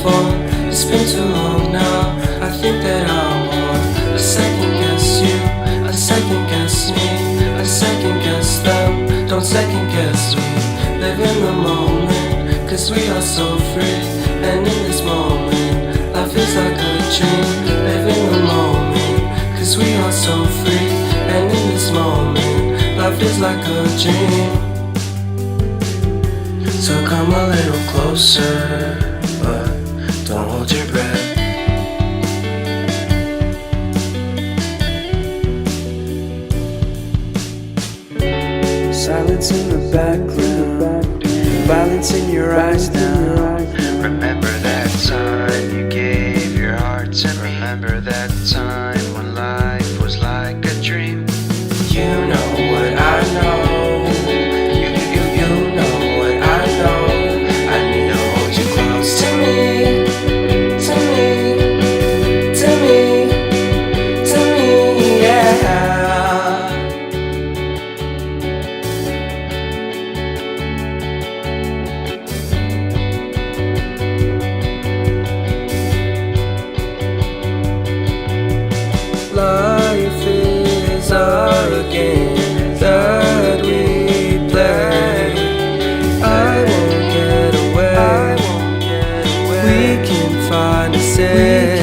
phone. It's been too long now. I think that I'm on. I second guess you, I second guess me, I second guess them. Don't second guess me. Live in the moment, cause we are so free. And in this moment, life is like a dream. Live in the moment, cause we are so free. And in this moment, life is like a dream. So come a little closer, but don't hold your breath. Silence in the background, violence in your eyes now. Remember that time you gave your heart to me. Remember that time when life was like a dream. You know what I know. You know what I know. I need to hold you close to me, to me, to me, to me, yeah. Life is a game that we play. I won't get away. We can find a safe